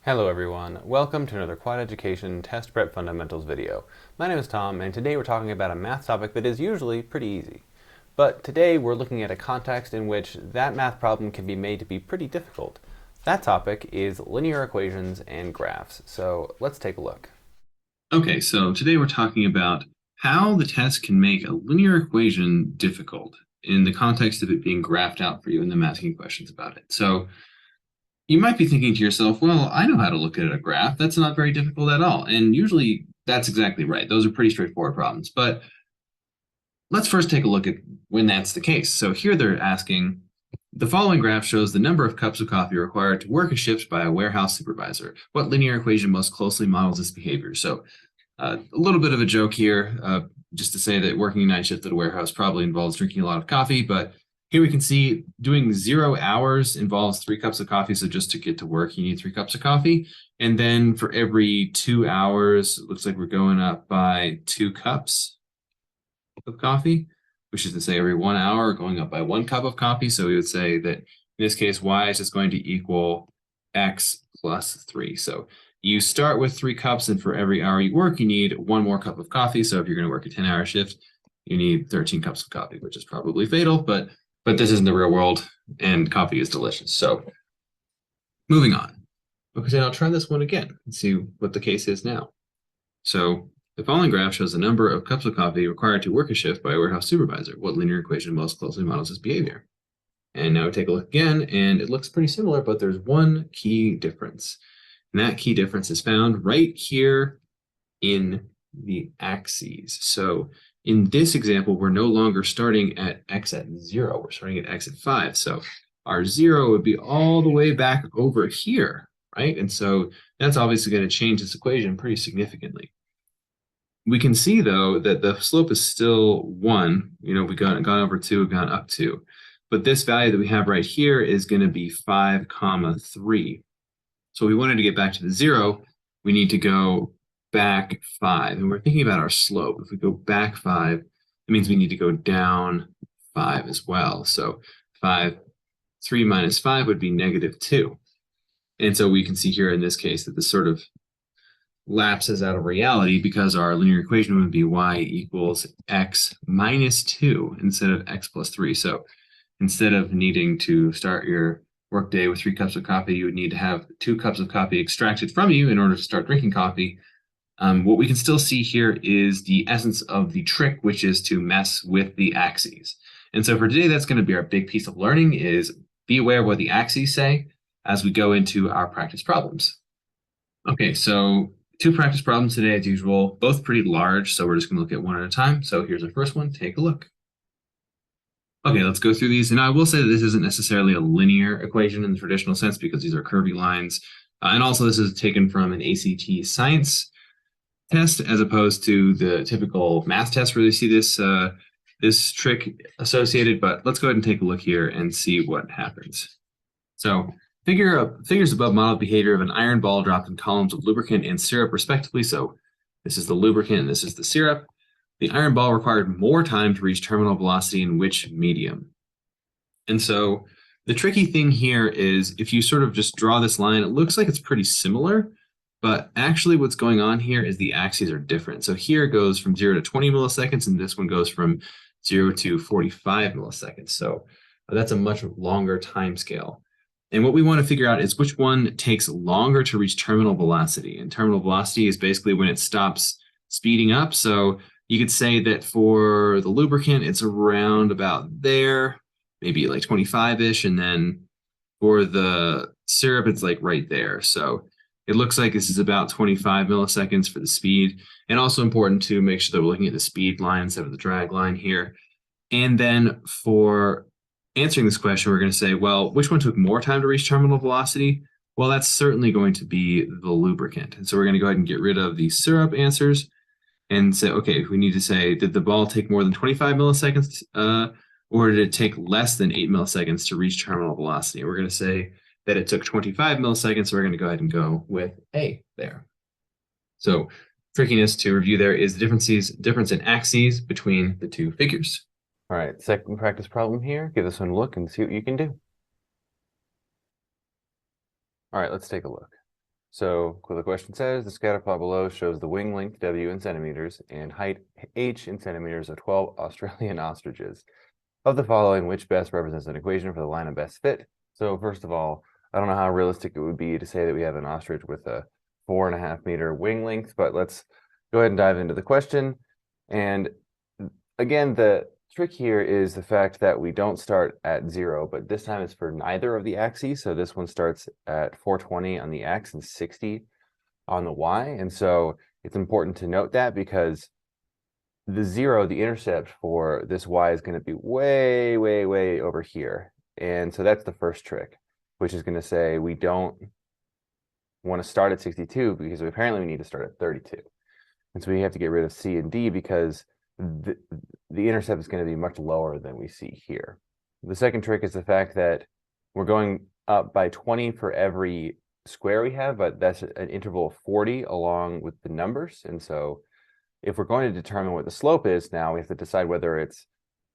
Hello everyone, welcome to another Quad Education Test Prep Fundamentals video. My name is Tom, and today we're talking about a math topic that is usually pretty easy. But today we're looking at a context in which that math problem can be made to be pretty difficult. That topic is linear equations and graphs, so let's take a look. Okay, so today we're talking about how the test can make a linear equation difficult in the context of it being graphed out for you and them asking questions about it. So you might be thinking to yourself, well, I know how to look at a graph. That's not very difficult at all. And usually that's exactly right. Those are pretty straightforward problems. But let's first take a look at when that's the case. So here they're asking, the following graph shows the number of cups of coffee required to work a shift by a warehouse supervisor. What linear equation most closely models this behavior? So a little bit of a joke here, just to say that working a night shift at a warehouse probably involves drinking a lot of coffee, but here we can see doing 0 hours involves 3 cups of coffee. So just to get to work, you need 3 cups of coffee. And then for every 2 hours, it looks like we're going up by 2 cups of coffee, which is to say every 1 hour going up by 1 cup of coffee. So we would say that in this case, y is just going to equal x plus 3. So you start with 3 cups, and for every hour you work, you need 1 more cup of coffee. So if you're going to work a 10-hour shift, you need 13 cups of coffee, which is probably fatal, but this isn't the real world, and coffee is delicious. So moving on. Okay, so I'll try this one again and see what the case is now. So the following graph shows the number of cups of coffee required to work a shift by a warehouse supervisor. What linear equation most closely models this behavior? And now we take a look again, and it looks pretty similar, but there's one key difference. And that key difference is found right here in the axes. So in this example, we're no longer starting at x at 0. We're starting at x at 5. So our 0 would be all the way back over here, right? And so that's obviously going to change this equation pretty significantly. We can see, though, that the slope is still 1. We've gone over 2, we've gone up 2. But this value that we have right here is going to be 5, 3. So we wanted to get back to the 0, we need to go back 5. And we're thinking about our slope. If we go back 5, it means we need to go down 5 as well. So 3 minus 5 would be -2. And so we can see here in this case that this sort of lapses out of reality because our linear equation would be y equals x minus 2 instead of x plus 3. So instead of needing to start your workday with 3 cups of coffee, you would need to have 2 cups of coffee extracted from you in order to start drinking coffee. What we can still see here is the essence of the trick, which is to mess with the axes. And so for today, that's going to be our big piece of learning, is be aware of what the axes say as we go into our practice problems. Okay, so 2 practice problems today as usual, both pretty large, so we're just going to look at one at a time. So here's our first one. Take a look. Okay, let's go through these. And I will say that this isn't necessarily a linear equation in the traditional sense because these are curvy lines. And also this is taken from an ACT science test as opposed to the typical math test where you see this trick associated. But let's go ahead and take a look here and see what happens. So figures above model behavior of an iron ball dropped in columns of lubricant and syrup respectively. So this is the lubricant and this is the syrup. The iron ball required more time to reach terminal velocity in which medium? And so the tricky thing here is if you sort of just draw this line, it looks like it's pretty similar, but actually what's going on here is the axes are different. So here it goes from 0 to 20 milliseconds, and this one goes from 0 to 45 milliseconds. So that's a much longer time scale. And what we want to figure out is which one takes longer to reach terminal velocity. And terminal velocity is basically when it stops speeding up. So you could say that for the lubricant, it's around about there, maybe like 25-ish. And then for the syrup, it's like right there. So it looks like this is about 25 milliseconds for the speed. And also important to make sure that we're looking at the speed line instead of the drag line here. And then for answering this question, we're going to say, well, which one took more time to reach terminal velocity? Well, that's certainly going to be the lubricant. And so we're going to go ahead and get rid of the syrup answers and say, okay, we need to say, did the ball take more than 25 milliseconds or did it take less than 8 milliseconds to reach terminal velocity? We're going to say that it took 25 milliseconds, so we're going to go ahead and go with A there. So trickiness to review there is the difference in axes between the 2 figures. All right, second practice problem here. Give this one a look and see what you can do. All right, let's take a look. So the question says, the scatter plot below shows the wing length W in centimeters and height H in centimeters of 12 Australian ostriches. Of the following, which best represents an equation for the line of best fit? So first of all, I don't know how realistic it would be to say that we have an ostrich with a 4.5-meter wing length, but let's go ahead and dive into the question. And again, the trick here is the fact that we don't start at 0, but this time it's for neither of the axes. So this one starts at 420 on the x and 60 on the y. And so it's important to note that because the 0, the intercept for this y is going to be way, way, way over here. And so that's the first trick, which is going to say we don't want to start at 62 because apparently we need to start at 32. And so we have to get rid of C and D because the intercept is going to be much lower than we see here. The second trick is the fact that we're going up by 20 for every square we have, but that's an interval of 40 along with the numbers. And so if we're going to determine what the slope is now, we have to decide whether it's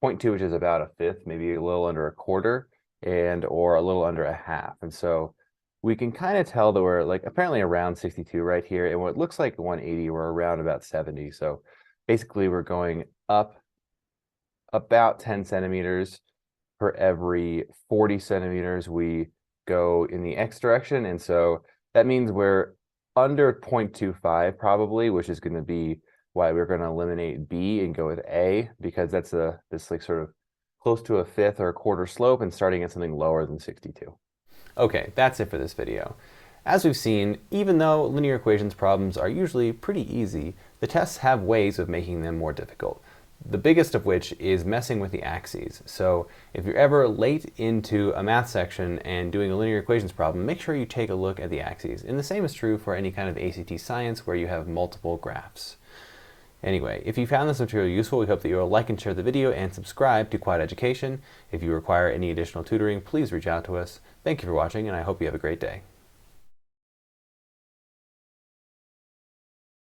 0.2, which is about a fifth, maybe a little under a quarter, or a little under a half. And so we can kind of tell that we're like apparently around 62 right here. And what looks like 180, we're around about 70. So basically we're going up about 10 centimeters for every 40 centimeters we go in the x direction. And so that means we're under 0.25 probably, which is going to be why we're going to eliminate B and go with A, because that's this like sort of close to a fifth or a quarter slope and starting at something lower than 62. Okay, that's it for this video. As we've seen, even though linear equations problems are usually pretty easy, the tests have ways of making them more difficult. The biggest of which is messing with the axes. So if you're ever late into a math section and doing a linear equations problem, make sure you take a look at the axes. And the same is true for any kind of ACT science where you have multiple graphs. Anyway, if you found this material useful, we hope that you will like and share the video and subscribe to Quiet Education. If you require any additional tutoring, please reach out to us. Thank you for watching, and I hope you have a great day.